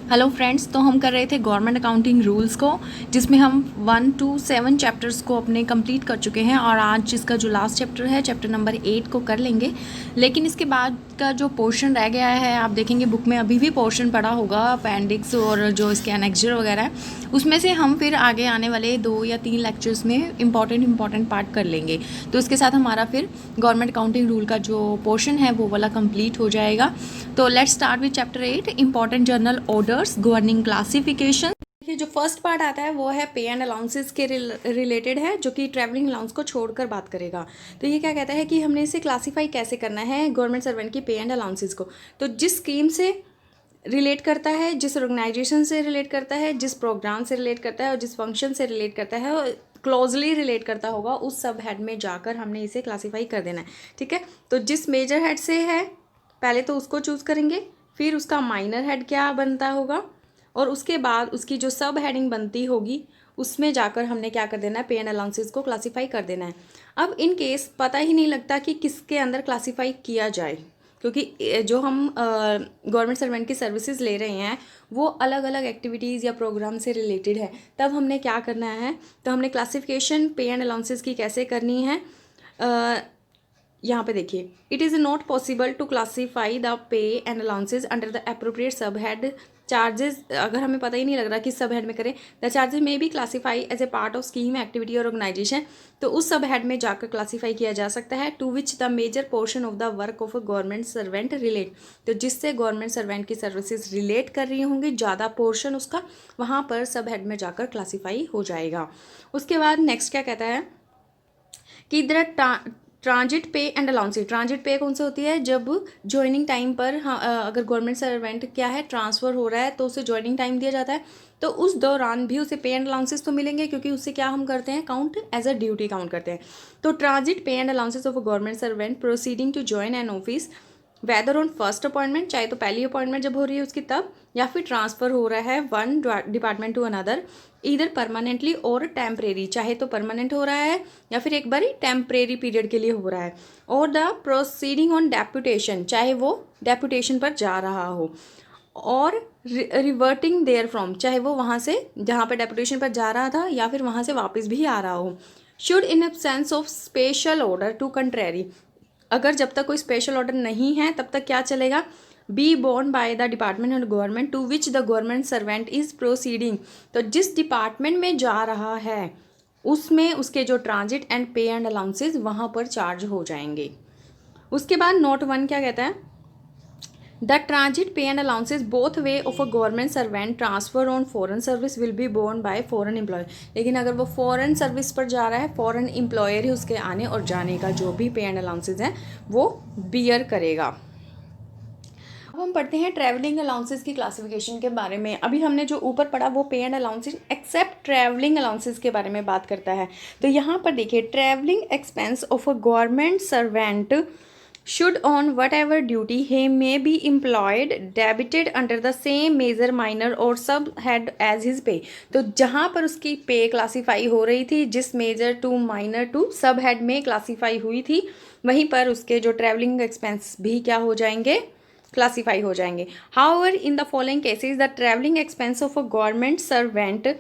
Hello friends, तो हम कर रहे थे गवर्नमेंट अकाउंटिंग रूल्स को, जिसमें हम 1 to 7 चैप्टर्स को अपने कंप्लीट कर चुके हैं और आज इसका जो लास्ट चैप्टर है चैप्टर नंबर 8 को कर लेंगे। लेकिन इसके बाद का जो पोर्शन रह गया है, आप देखेंगे बुक में अभी भी पोर्शन पड़ा होगा, अपेंडिक्स और जो इसके एनेक्सर वगैरह है, उसमें से हम फिर आगे आने वाले 2 या 3 लेक्चर्स में इंपॉर्टेंट पार्ट कर लेंगे। तो इसके साथ हमारा फिर गवर्नमेंट अकाउंटिंग रूल का जो पोर्शन है वो वाला कंप्लीट हो जाएगा। तो let's start with chapter 8, important journal orders governing classification. ये जो फर्स्ट पार्ट आता है वो है पे एंड अलाउंसेस के रिलेटेड है, जो कि ट्रैवलिंग अलाउंस को छोड़कर बात करेगा। तो ये क्या कहता है कि हमने इसे क्लासीफाई कैसे करना है गवर्नमेंट सर्वेंट की पे एंड अलाउंसेस को। तो जिस स्कीम से रिलेट करता है, जिस ऑर्गेनाइजेशन से रिलेट करता है, जिस प्रोग्राम से रिलेट करता है और जिस फंक्शन से रिलेट करता है, क्लोजली रिलेट करता होगा, उस सब हेड में जाकर हमने इसे क्लासीफाई कर देना है। ठीक है, तो जिस मेजर हेड से है पहले तो उसको चूज़ करेंगे, फिर उसका माइनर हेड क्या बनता होगा और उसके बाद उसकी जो सब हेडिंग बनती होगी उसमें जाकर हमने क्या कर देना है, पे एंड अलाउंसेस को क्लासीफाई कर देना है। अब इन केस पता ही नहीं लगता कि किसके अंदर क्लासीफाई किया जाए, क्योंकि जो हम गवर्नमेंट सर्वेंट की सर्विसेज ले रहे हैं वो अलग अलग एक्टिविटीज़ या प्रोग्राम से रिलेटेड है, तब हमने क्या करना है, तो हमने क्लासिफिकेशन पे एंड अलाउंसेस की कैसे करनी है। यहाँ पे देखिए, it is not possible to classify the pay and allowances under the appropriate sub head charges. अगर हमें पता ही नहीं लग रहा कि सब हेड में करें, द चार्जेस में be classify as a part of scheme activity और ऑर्गेनाइजेशन। तो उस सब हेड में जाकर क्लासीफाई किया जा सकता है, to which the major portion of the work of a government servant relate. तो जिससे गवर्नमेंट सर्वेंट की सर्विसेज रिलेट कर रही होंगी, ज़्यादा पोर्शन उसका, वहाँ पर सब हेड में जाकर क्लासीफाई हो जाएगा। उसके बाद नेक्स्ट क्या कहता है कि transit pay and allowances. Transit पे कौन सी होती है, जब ज्वाइनिंग टाइम पर अगर गवर्नमेंट सर्वेंट क्या है ट्रांसफ़र हो रहा है तो उसे ज्वाइनिंग टाइम दिया जाता है, तो उस दौरान भी उसे पे एंड अलाउंसेस तो मिलेंगे, क्योंकि उससे क्या हम करते हैं, count as a duty count करते हैं। तो transit pay and allowances of a government servant proceeding to join an office whether on first appointment, चाहे तो पहली अपॉइंटमेंट जब हो रही है उसकी तब, या फिर ट्रांसफ़र हो रहा है वन डिपार्टमेंट टू अनदर, इधर परमानेंटली और टेम्परेरी, चाहे तो परमानेंट हो रहा है या फिर एक बारी टेम्परेरी पीरियड के लिए हो रहा है, और द प्रोसीडिंग ऑन डेपुटेशन, चाहे वो डेपुटेशन पर जा रहा हो, और रिवर्टिंग देयर फ्रॉम, चाहे वो वहाँ से जहाँ पर डेपुटेशन पर जा रहा था या फिर वहाँ से वापस भी आ रहा हो। Should in absence of special order to contrary, अगर जब तक कोई स्पेशल ऑर्डर नहीं है तब तक क्या चलेगा, be borne by the department or government to which the government servant is proceeding. तो जिस डिपार्टमेंट में जा रहा है उसमें उसके जो ट्रांजिट एंड पे एंड अलाउंसेज वहाँ पर चार्ज हो जाएंगे। उसके बाद नोट 1 क्या कहता है, the transit pay and allowances both way of a government servant transfer on foreign service will be borne by foreign employer. लेकिन अगर वो फॉरेन सर्विस पर जा रहा है, फॉरेन एम्प्लॉयर ही उसके आने और जाने का जो भी पे एंड अलाउंसेज हैं वो बियर करेगा। अब हम पढ़ते हैं ट्रैवलिंग अलाउंसेस की क्लासिफिकेशन के बारे में। अभी हमने जो ऊपर पढ़ा वो pay and allowances except travelling allowances के बारे में बात करता है। तो यहाँ पर देखिए, travelling expense of a government servant should on whatever duty he may be employed debited under the same major minor or sub head as his pay। तो जहाँ पर उसकी पे क्लासीफाई हो रही थी, जिस मेजर टू माइनर टू सब हेड में क्लासीफाई हुई थी, वहीं पर उसके जो ट्रैवलिंग एक्सपेंस भी क्या हो जाएंगे, क्लासीफाई हो जाएंगे। However in the following cases the travelling expense of a government servant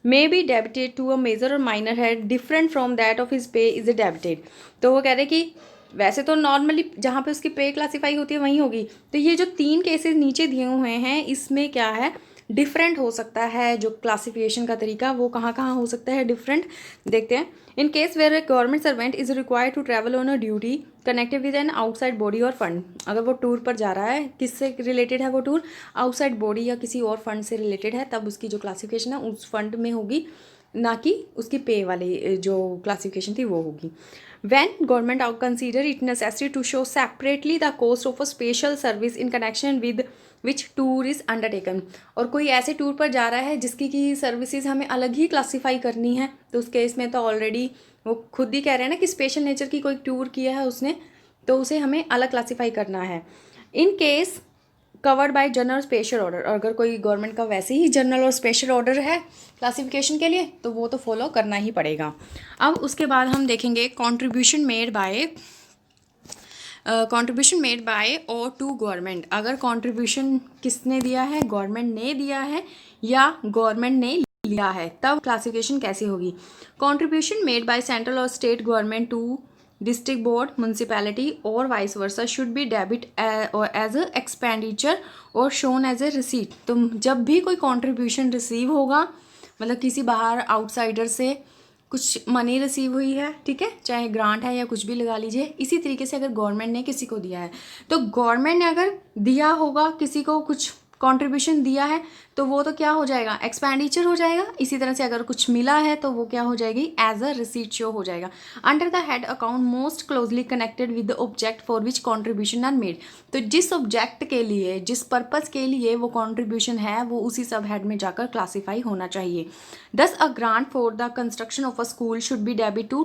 may be debited to a major or minor head different from that of his pay is debited. तो वो कह रहे कि वैसे तो नॉर्मली जहाँ पे उसकी पे क्लासीफाई होती है वहीं होगी, तो ये जो 3 केसेस नीचे दिए हुए हैं इसमें क्या है, डिफरेंट हो सकता है। जो क्लासिफिकेशन का तरीका वो कहाँ कहाँ हो सकता है डिफरेंट, देखते हैं। In case where government servant is required to travel on a duty connected with an outside body और फंड। अगर वो टूर पर जा रहा है, किससे रिलेटेड है वो टूर, आउटसाइड बॉडी या किसी और फंड से रिलेटेड है, तब उसकी जो क्लासिफिकेशन है उस फंड में होगी, ना कि उसकी पे वाली जो क्लासिफिकेशन थी वो होगी। When government consider it necessary to show separately the cost of a special service in connection with which tour is undertaken, और कोई ऐसे टूर पर जा रहा है जिसकी की सर्विसेज हमें अलग ही क्लासीफाई करनी है, तो उस केस में तो ऑलरेडी वो खुद ही कह रहे हैं ना कि स्पेशल नेचर की कोई टूर किया है उसने, तो उसे हमें अलग क्लासीफाई करना है। In case covered by general और स्पेशल ऑर्डर, अगर कोई गवर्नमेंट का वैसे ही जनरल और स्पेशल ऑर्डर है क्लासिफिकेशन के लिए तो वो तो फॉलो करना ही पड़ेगा। अब उसके बाद हम देखेंगे contribution made by contribution made bye और टू गवर्नमेंट, अगर कंट्रीब्यूशन किसने दिया है, गवर्नमेंट ने दिया है या गवर्नमेंट ने लिया है, तब क्लासिफिकेशन कैसी होगी। Contribution made by central or state government to district board, municipality or vice versa should be debit as a expenditure or shown as a receipt. तो जब भी कोई कंट्रीब्यूशन रिसीव होगा, मतलब किसी बाहर आउटसाइडर से कुछ मनी रिसीव हुई है, ठीक है, चाहे ग्रांट है या कुछ भी लगा लीजिए, इसी तरीके से अगर गवर्नमेंट ने किसी को दिया है, तो गवर्नमेंट ने अगर दिया होगा किसी को कुछ कंट्रीब्यूशन दिया है, तो वो तो क्या हो जाएगा, एक्सपेंडिचर हो जाएगा। इसी तरह से अगर कुछ मिला है तो वो क्या हो जाएगी, एज अ रिसीट शो हो जाएगा। Under the head account most closely connected with the object for which contribution are made, तो जिस ऑब्जेक्ट के लिए, जिस पर्पस के लिए वो कंट्रीब्यूशन है, वो उसी सब हेड में जाकर क्लासीफाई होना चाहिए। Thus a grant for the construction of a school should be debit to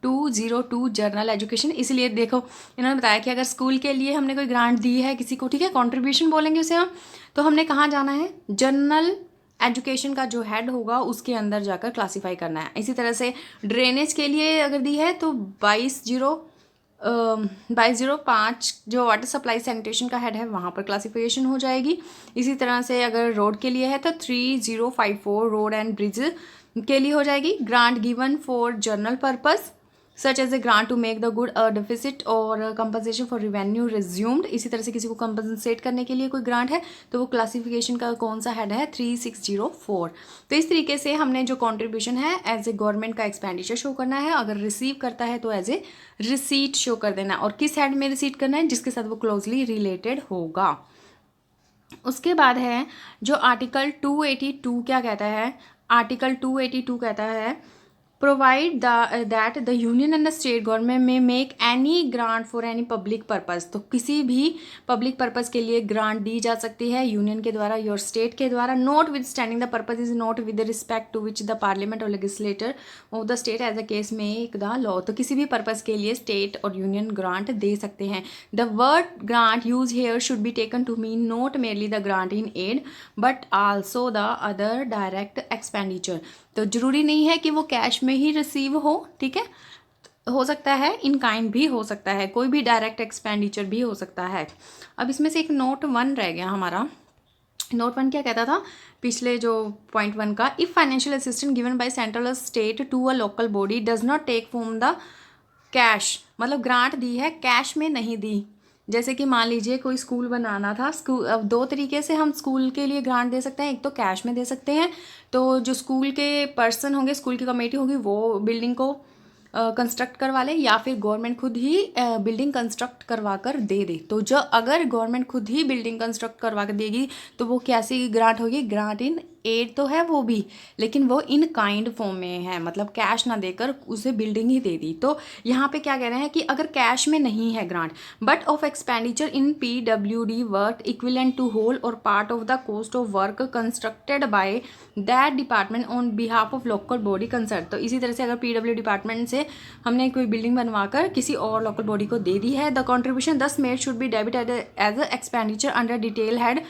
202 general education. इसलिए देखो इन्होंने बताया कि अगर स्कूल के लिए हमने कोई ग्रांट दी है किसी को, ठीक है, कंट्रीब्यूशन बोलेंगे उसे हम, तो हमने कहाँ जाना है, जनरल एजुकेशन का जो हेड होगा उसके अंदर जाकर क्लासीफाई करना है। इसी तरह से ड्रेनेज के लिए अगर दी है तो 2205 जो वाटर सप्लाई सैनिटेशन का हेड है वहाँ पर क्लासिफिकेशन हो जाएगी। इसी तरह से अगर रोड के लिए है तो 3054 रोड एंड ब्रिज के लिए हो जाएगी। Grant given for general purpose such as a grant to make the good deficit और कंपनसेशन फॉर रिवेन्यू रिज्यूम्ड। इसी तरह से किसी को कंपनसेट करने के लिए कोई ग्रांट है तो वो क्लासिफिकेशन का कौन सा हेड है, 3604। तो इस तरीके से हमने जो कंट्रीब्यूशन है एज ए गवर्नमेंट का एक्सपेंडिचर शो करना है, अगर रिसीव करता है तो एज ए रिसीट शो कर देना, और किस हेड में रिसीट करना है, जिसके साथ वो क्लोजली रिलेटेड होगा। उसके बाद है जो आर्टिकल 282 क्या कहता है, आर्टिकल 282 कहता है provide that the union and the state government may make any grant for any public purpose, तो किसी भी पब्लिक पर्पस के लिए ग्रांट दी जा सकती है यूनियन के द्वारा, योर स्टेट के द्वारा, notwithstanding the purpose is not with respect to which the parliament or legislature of the state as a case make the law. तो किसी भी पर्पज के लिए स्टेट और यूनियन ग्रांट दे सकते हैं। The word grant use here should be taken to mean not merely the grant in aid but also the other direct expenditure. तो जरूरी नहीं है कि वो कैश में ही रिसीव हो, ठीक है, हो सकता है इन काइंड भी हो सकता है, कोई भी डायरेक्ट एक्सपेंडिचर भी हो सकता है। अब इसमें से एक नोट 1 रह गया हमारा। नोट 1 क्या कहता था पिछले जो पॉइंट 1 का, if financial assistance given by central state to a local body does not take from the cash, मतलब ग्रांट दी है कैश में नहीं दी। जैसे कि मान लीजिए कोई स्कूल बनाना था, स्कूल, अब 2 तरीके से हम स्कूल के लिए ग्रांट दे सकते हैं, एक तो कैश में दे सकते हैं, तो जो स्कूल के पर्सन होंगे, स्कूल की कमेटी होगी, वो बिल्डिंग को कंस्ट्रक्ट करवा ले, या फिर गवर्नमेंट खुद ही बिल्डिंग कंस्ट्रक्ट करवा कर दे दे। तो जो अगर गवर्नमेंट खुद ही बिल्डिंग कंस्ट्रक्ट करवा कर देगी तो वो कैसी ग्रांट होगी, ग्रांट इन एड तो है वो भी, लेकिन वो इन काइंड फॉर्म में है, मतलब कैश ना देकर उसे बिल्डिंग ही दे दी। तो यहाँ पे क्या कह रहे हैं कि अगर कैश में नहीं है grant but of expenditure in PWD work equivalent to whole or part of the cost of work constructed by that department on behalf of local body concern. तो इसी तरह से अगर PW डिपार्टमेंट से हमने कोई बिल्डिंग बनवाकर किसी और लोकल बॉडी को दे दी है, the contribution thus made should be debit as a expenditure under detail head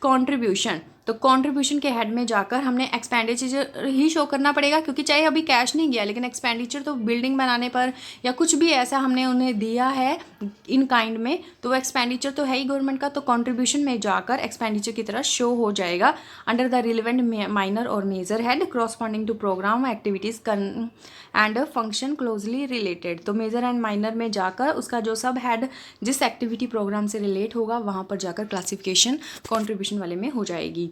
contribution. तो कंट्रीब्यूशन के हेड में जाकर हमने एक्सपेंडिचर ही शो करना पड़ेगा, क्योंकि चाहे अभी कैश नहीं गया लेकिन एक्सपेंडिचर तो बिल्डिंग बनाने पर या कुछ भी ऐसा हमने उन्हें दिया है इन काइंड में, तो वो एक्सपेंडिचर तो है ही गवर्नमेंट का, तो कंट्रीब्यूशन में जाकर एक्सपेंडिचर की तरह शो हो जाएगा अंडर द रिलेवेंट माइनर और major head corresponding to programme activities and function closely related. तो मेजर एंड माइनर में जाकर उसका जो सब हेड जिस एक्टिविटी प्रोग्राम से रिलेट होगा वहाँ पर जाकर क्लासिफिकेशन कंट्रीब्यूशन वाले में हो जाएगी।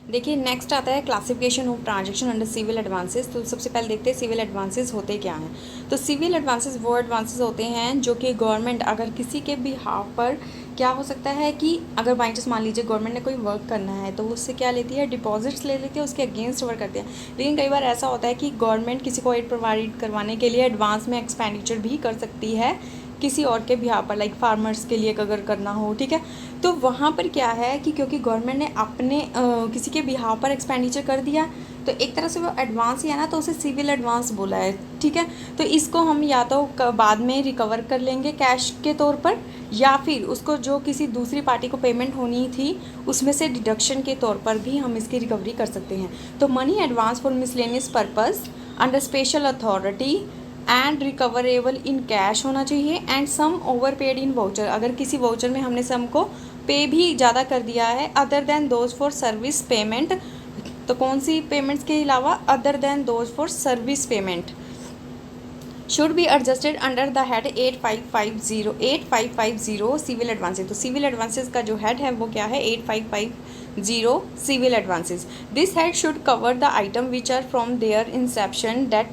देखिए नेक्स्ट आता है classification of transaction under civil advances. तो सबसे पहले देखते हैं सिविल एडवांसेस होते क्या हैं। तो सिविल एडवांसेस वो एडवांसेस होते हैं जो कि गवर्नमेंट अगर किसी के बिहाफ पर क्या हो सकता है कि अगर बाई चांस मान लीजिए गवर्नमेंट ने कोई वर्क करना है तो उससे क्या लेती है, डिपॉजिट्स ले लेती है, उसके अगेंस्ट वर्क करते हैं। लेकिन कई बार ऐसा होता है कि गवर्नमेंट किसी को एड प्रोवाइड करवाने के लिए एडवांस में एक्सपेंडिचर भी कर सकती है किसी और के बिहाफ पर, लाइक फार्मर्स के लिए अगर करना हो, ठीक है। तो वहाँ पर क्या है कि क्योंकि गवर्नमेंट ने अपने किसी के बिहाफ पर एक्सपेंडिचर कर दिया तो एक तरह से वो एडवांस ही है ना, तो उसे सिविल एडवांस बोला है, ठीक है। तो इसको हम या तो बाद में रिकवर कर लेंगे कैश के तौर पर, या फिर उसको जो किसी दूसरी पार्टी को पेमेंट होनी थी उसमें से डिडक्शन के तौर पर भी हम इसकी रिकवरी कर सकते हैं। तो money advance for miscellaneous purpose under special authority and recoverable in cash होना चाहिए, and sum over paid in voucher, अगर किसी वाउचर में हमने सम को पे भी ज़्यादा कर दिया है, other than those for service payment, तो कौन सी पेमेंट्स के अलावा, other than those for service payment, should be adjusted under the head 8550 civil advances. तो सिविल एडवांसेज का जो हेड है वो क्या है, 8550 civil advances. This head should cover the item which are from their inception that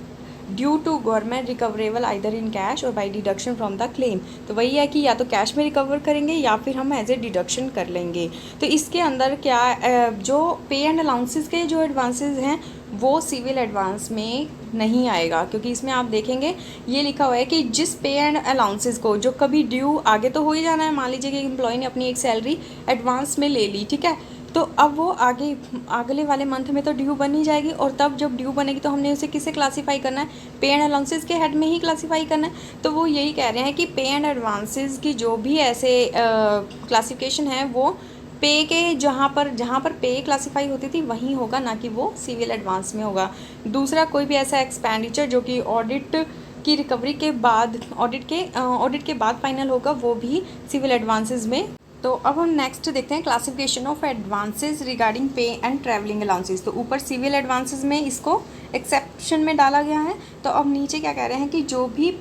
due to government recoverable either in cash or by deduction from the claim. तो वही है कि या तो कैश में रिकवर करेंगे या फिर हम एज ए डिडक्शन कर लेंगे। तो इसके अंदर क्या जो पे एंड अलाउंसेस के जो एडवांसेस हैं वो सिविल एडवांस में नहीं आएगा, क्योंकि इसमें आप देखेंगे ये लिखा हुआ है कि जिस पे एंड अलाउंसेस को जो कभी ड्यू आगे तो हो ही जाना है, मान लीजिए कि एम्प्लॉय ने अपनी एक सैलरी एडवांस में ले ली, ठीक है, तो अब वो अगले वाले मंथ में तो ड्यू बन ही जाएगी, और तब जब ड्यू बनेगी तो हमने उसे किसे क्लासीफाई करना है, पे एंड अलाउंसेस के हेड में ही क्लासीफाई करना है। तो वो यही कह रहे हैं कि पे एंड एडवांसेस की जो भी ऐसे क्लासिफिकेशन है वो पे के जहाँ पर पे क्लासीफाई होती थी वहीं होगा, ना कि वो सिविल एडवांस में होगा। दूसरा, कोई भी ऐसा एक्सपेंडिचर जो कि ऑडिट की रिकवरी के बाद ऑडिट के बाद फाइनल होगा, वो भी सिविल एडवांसेस में। तो अब हम नेक्स्ट देखते हैं क्लासिफिकेशन ऑफ एडवांसेस रिगार्डिंग पे एंड ट्रैवलिंग अलाउंसेस। तो ऊपर सिविल एडवांसेस में इसको एक्सेप्शन में डाला गया है। तो अब नीचे क्या कह रहे हैं कि जो भी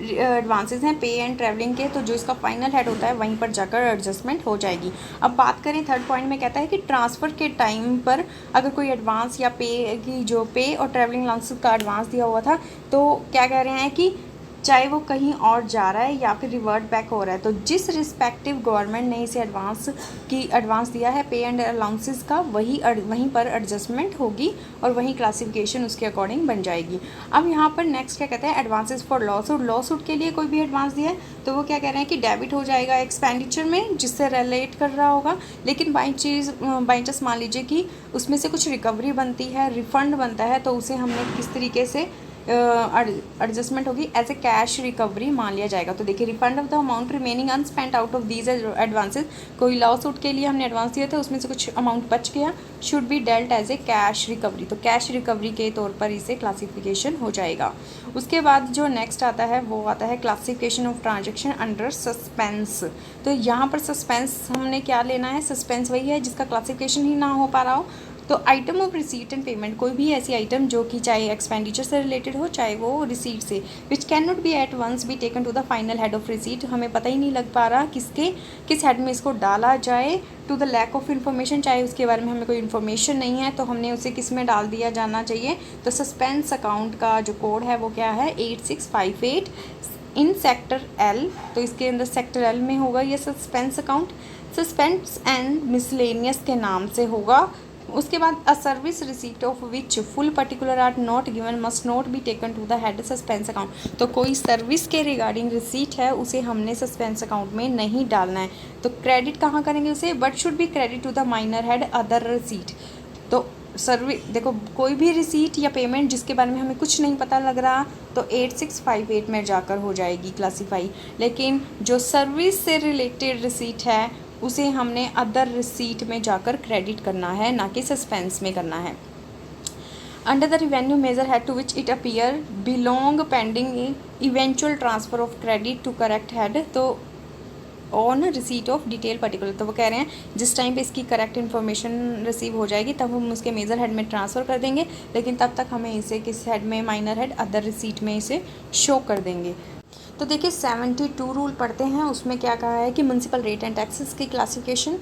एडवांसेस हैं पे एंड ट्रैवलिंग के, तो जो इसका फाइनल हेड होता है वहीं पर जाकर एडजस्टमेंट हो जाएगी। अब बात करें थर्ड पॉइंट में, कहता है कि ट्रांसफ़र के टाइम पर अगर कोई एडवांस या पे की जो पे और ट्रैवलिंग अलाउंसेस का एडवांस दिया हुआ था, तो क्या कह रहे हैं कि चाहे वो कहीं और जा रहा है या फिर रिवर्ट बैक हो रहा है, तो जिस रिस्पेक्टिव गवर्नमेंट ने इसे एडवांस दिया है पे एंड अलाउंसेस का, वहीं पर एडजस्टमेंट होगी और वहीं क्लासिफिकेशन उसके अकॉर्डिंग बन जाएगी। अब यहाँ पर नेक्स्ट क्या कहते हैं, एडवांसेस फॉर लॉसूट के लिए कोई भी एडवांस दिया है तो वो क्या कह रहे हैं कि डेबिट हो जाएगा एक्सपेंडिचर में जिससे रिलेट कर रहा होगा, लेकिन बाई चांस मान लीजिए कि उसमें से कुछ रिकवरी बनती है, रिफंड बनता है, तो उसे हमने किस तरीके से एडजस्टमेंट होगी, एज ए कैश रिकवरी मान लिया जाएगा। तो देखिए, refund of the amount remaining unspent out of these advances, कोई लॉ सूट के लिए हमने एडवांस दिया था उसमें से कुछ अमाउंट बच गया, should be dealt as a cash recovery. तो कैश रिकवरी के तौर पर इसे क्लासिफिकेशन हो जाएगा। उसके बाद जो नेक्स्ट आता है वो आता है classification of transaction under suspense. तो यहाँ पर सस्पेंस हमने क्या लेना है, सस्पेंस वही है जिसका क्लासिफिकेशन ही ना हो पा रहा हो। तो item of receipt and payment, कोई भी ऐसी आइटम जो कि चाहे एक्सपेंडिचर से रिलेटेड हो चाहे वो रिसीट से, which can not be at once be taken to the final head of receipt. हमें पता ही नहीं लग पा रहा किस हेड में इसको डाला जाए, to the lack of information, चाहे उसके बारे में हमें कोई इन्फॉर्मेशन नहीं है तो हमने उसे किस में डाल दिया जाना चाहिए। तो सस्पेंस अकाउंट का जो कोड है वो क्या है, 8658 इन सेक्टर एल। तो इसके अंदर सेक्टर एल में होगा ये suspense account, suspense and miscellaneous के नाम से होगा। उसके बाद a service receipt of which full particular are not given must not be taken to the head suspense account. तो कोई सर्विस के रिगार्डिंग रिसीट है उसे हमने सस्पेंस अकाउंट में नहीं डालना है। तो क्रेडिट कहाँ करेंगे उसे, but should be credit to the minor head other receipt. तो देखो, कोई भी रिसीट या पेमेंट जिसके बारे में हमें कुछ नहीं पता लग रहा तो 8658 में जाकर हो जाएगी क्लासीफाई, लेकिन जो सर्विस से रिलेटेड रिसीट है उसे हमने अदर रिसीट में जाकर क्रेडिट करना है, ना कि सस्पेंस में करना है। Under the revenue major head to which it appear belong pending eventual transfer of credit to correct head. तो on receipt of detail particular, तो वो कह रहे हैं जिस टाइम पे इसकी करेक्ट इन्फॉर्मेशन रिसीव हो जाएगी तब हम उसके मेजर हेड में ट्रांसफ़र कर देंगे, लेकिन तब तक हमें इसे किस हेड में, माइनर हेड अदर रिसीट में इसे शो कर देंगे। तो देखिए 72 रूल पढ़ते हैं, उसमें क्या कहा है कि म्यूनसिपल रेट एंड टैक्सेस की क्लासिफिकेशन।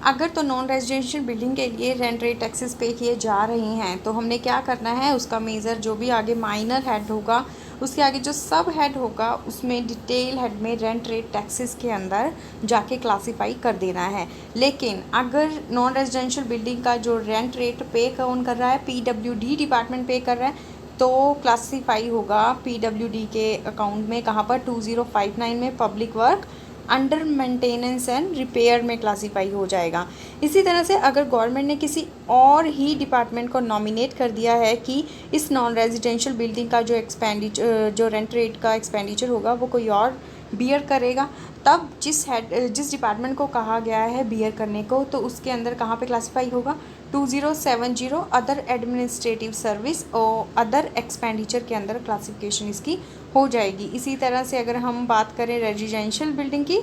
अगर तो नॉन रेजिडेंशियल बिल्डिंग के लिए रेंट रेट टैक्सेस पे किए जा रही हैं तो हमने क्या करना है, उसका मेज़र जो भी आगे माइनर हेड होगा उसके आगे जो सब हेड होगा उसमें डिटेल हेड में रेंट रेट टैक्सेस के अंदर जाके क्लासीफाई कर देना है। लेकिन अगर नॉन रेजिडेंशियल बिल्डिंग का जो रेंट रेट पे कौन कर रहा है, PWD डिपार्टमेंट पे कर रहा है, तो क्लासीफाई होगा PWD के अकाउंट में, कहाँ पर 2059 में public work under maintenance and repair में क्लासीफाई हो जाएगा। इसी तरह से अगर गवर्नमेंट ने किसी और ही डिपार्टमेंट को नॉमिनेट कर दिया है कि इस नॉन रेजिडेंशियल बिल्डिंग का जो रेंट रेट का एक्सपेंडिचर होगा वो कोई और बियर करेगा, तब जिस डिपार्टमेंट को कहा गया है बियर करने को, तो उसके अंदर कहाँ पे क्लासीफाई होगा, 2070 अदर एडमिनिस्ट्रेटिव सर्विस और अदर एक्सपेंडिचर के अंदर क्लासिफिकेशन इसकी हो जाएगी। इसी तरह से अगर हम बात करें रेजिडेंशियल बिल्डिंग की,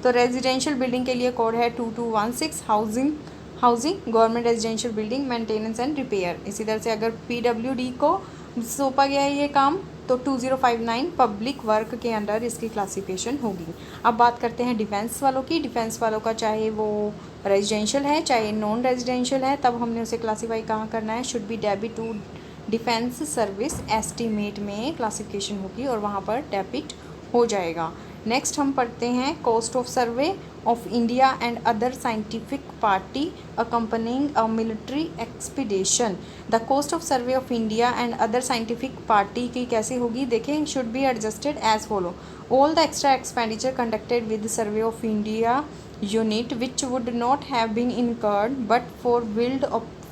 तो रेजिडेंशियल बिल्डिंग के लिए कोड है 2216 housing government residential building maintenance and repair. इसी तरह से अगर PWD को सौंपा गया है ये काम, तो 2059 पब्लिक वर्क के अंडर इसकी क्लासिफिकेशन होगी। अब बात करते हैं डिफेंस वालों की। डिफेंस वालों का चाहे वो रेजिडेंशियल है चाहे नॉन रेजिडेंशियल है, तब हमने उसे क्लासीफाई कहाँ करना है, should be debit to defence service estimate में क्लासिफिकेशन होगी और वहाँ पर डेबिट हो जाएगा। नेक्स्ट हम पढ़ते हैं cost of survey of India and other scientific party accompanying a military expedition। The cost of survey of India and other scientific party की कैसे होगी, देखें, should be adjusted as follow. All the extra expenditure conducted with survey of India unit which would not have been incurred but for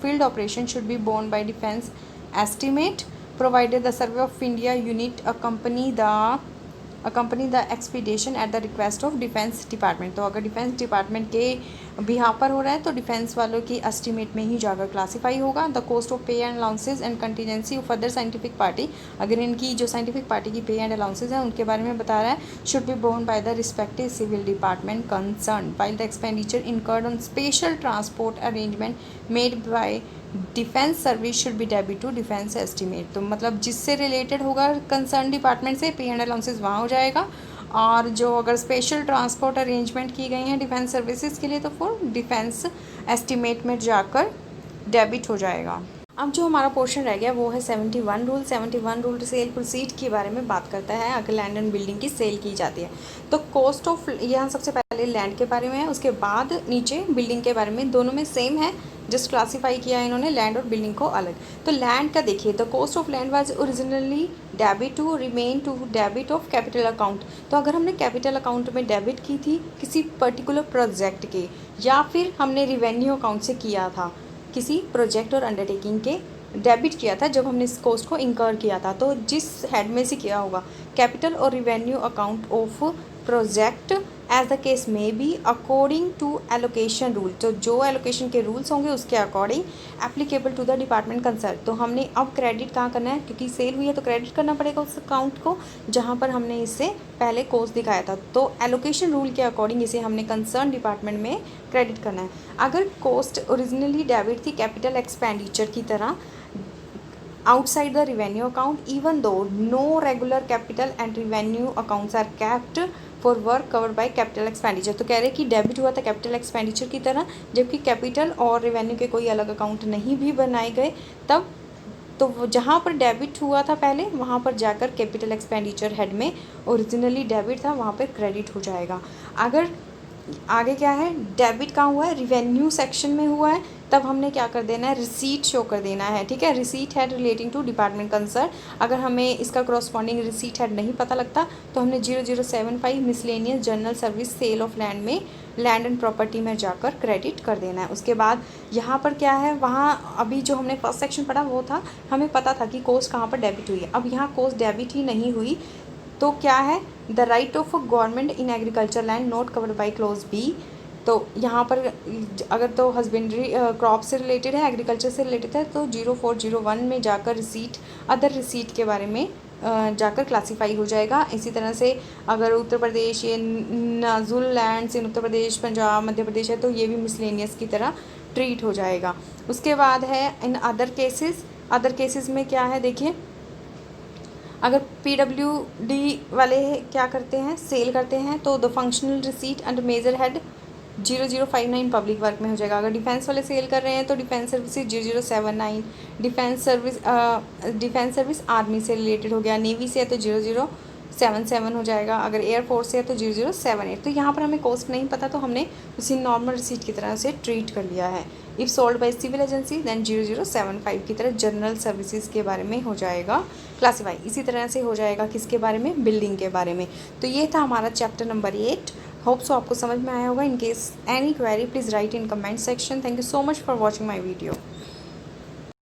field operation should be borne by defense estimate provided the survey of India unit accompany the expedition at the request of defence department. तो अगर defence department के behalf पर हो रहा है तो defence वालों की एस्टीमेट में ही जाकर क्लासीफाई होगा। द कॉस्ट ऑफ पे and allowances and contingency of other scientific party, अगर इनकी जो साइंटिफिक पार्टी की पे एंड अलाउंसेज है उनके बारे में बता रहा है, should be borne by the respective civil department concern while the expenditure incurred on special transport arrangement made by defence service should be debit to defence estimate. तो मतलब जिससे रिलेटेड होगा कंसर्न डिपार्टमेंट से, पे एंड अलाउंसेज वहाँ हो जाएगा, और जो अगर स्पेशल ट्रांसपोर्ट अरेंजमेंट की गई हैं डिफेंस सर्विसेज के लिए, तो फिर डिफेंस एस्टीमेट में जाकर डेबिट हो जाएगा। अब जो हमारा पोर्शन रह गया वो है 71 रूल। 71 रूल सेल प्रोसीड के बारे में बात करता है अगर लैंड एंड बिल्डिंग की सेल की जाती है। तो कॉस्ट ऑफ, यहाँ सबसे पहले लैंड के बारे में है, उसके बाद नीचे बिल्डिंग के बारे में, दोनों में सेम है, जस्ट क्लासीफाई किया है इन्होंने लैंड और बिल्डिंग को अलग। तो लैंड का देखिए, the cost of land was originally debit to remain to debit of capital account. तो अगर हमने कैपिटल अकाउंट में डेबिट की थी किसी पर्टिकुलर प्रोजेक्ट के, या फिर हमने रिवेन्यू अकाउंट से किया था किसी प्रोजेक्ट और अंडरटेकिंग के डेबिट किया था जब हमने इस कॉस्ट को इंकर किया था, तो जिस हेड में से किया होगा capital or revenue account of project as the case may be according to allocation rule. तो जो एलोकेशन के रूल्स होंगे उसके according applicable to the department concern. तो हमने अब क्रेडिट कहाँ करना है, क्योंकि सेल हुई है तो क्रेडिट करना पड़ेगा उस अकाउंट को जहाँ पर हमने इससे पहले कॉस्ट दिखाया था। तो एलोकेशन रूल के अकॉर्डिंग इसे हमने कंसर्न डिपार्टमेंट में क्रेडिट करना है। अगर कॉस्ट ओरिजिनली डेबिट थी कैपिटल एक्सपेंडिचर की तरह outside the revenue account, even though no regular capital and revenue accounts are kept for work covered by capital expenditure। तो कह रहे कि डेबिट हुआ था कैपिटल एक्सपेंडिचर की तरह, जबकि कैपिटल और रेवेन्यू के कोई अलग अकाउंट नहीं भी बनाए गए, तब तो जहाँ पर डेबिट हुआ था पहले वहाँ पर जाकर कैपिटल एक्सपेंडिचर हेड में ओरिजिनली डेबिट था वहाँ पर क्रेडिट हो जाएगा। अगर आगे क्या है, डेबिट कहाँ हुआ है, रिवेन्यू सेक्शन में हुआ है, तब हमने क्या कर देना है, रिसीट शो कर देना है। ठीक है, receipt head relating to department concern. अगर हमें इसका करस्पॉन्डिंग रिसीट हेड नहीं पता लगता तो हमने 0075 miscellaneous general service sale of land में लैंड एंड प्रॉपर्टी में जाकर क्रेडिट कर देना है। उसके बाद यहाँ पर क्या है, वहाँ अभी जो हमने फर्स्ट सेक्शन पढ़ा वो था, हमें पता था कि कॉस्ट कहाँ पर डेबिट हुई है। अब यहाँ कॉस्ट डेबिट ही नहीं हुई तो क्या है, the right of government in agriculture land not covered by clause B. तो यहाँ पर अगर तो हस्बेंड्री क्रॉप से रिलेटेड है, एग्रीकल्चर से रिलेटेड है, तो 0401 में जाकर रिसीट अदर रिसीट के बारे में जाकर क्लासीफाई हो जाएगा। इसी तरह से अगर उत्तर प्रदेश ये नाजुल लैंड्स इन उत्तर प्रदेश पंजाब मध्य प्रदेश है तो ये भी मिसलेनियस की तरह ट्रीट हो जाएगा। उसके बाद है इन अदर केसेस में क्या है, देखिए, अगर PWD वाले क्या करते हैं, सेल करते हैं, तो the functional receipt under major head 0059 public work में हो जाएगा। अगर डिफेंस वाले सेल कर रहे हैं तो defence service 0079, defence service army से रिलेटेड हो गया, नेवी से है तो 0077 हो जाएगा, अगर एयरफोर्स से है तो 0078। तो यहाँ पर हमें कॉस्ट नहीं पता तो हमने उसी नॉर्मल रिसीट की तरह से ट्रीट कर लिया है। If sold by civil agency then 0075 की तरह जनरल सर्विसेज के बारे में हो जाएगा क्लासीफाई। इसी तरह से हो जाएगा किसके बारे में, बिल्डिंग के बारे में। तो ये था हमारा चैप्टर नंबर 8। होप सो आपको समझ में आया होगा। In case any query please write in comment section. Thank you so much for watching my video.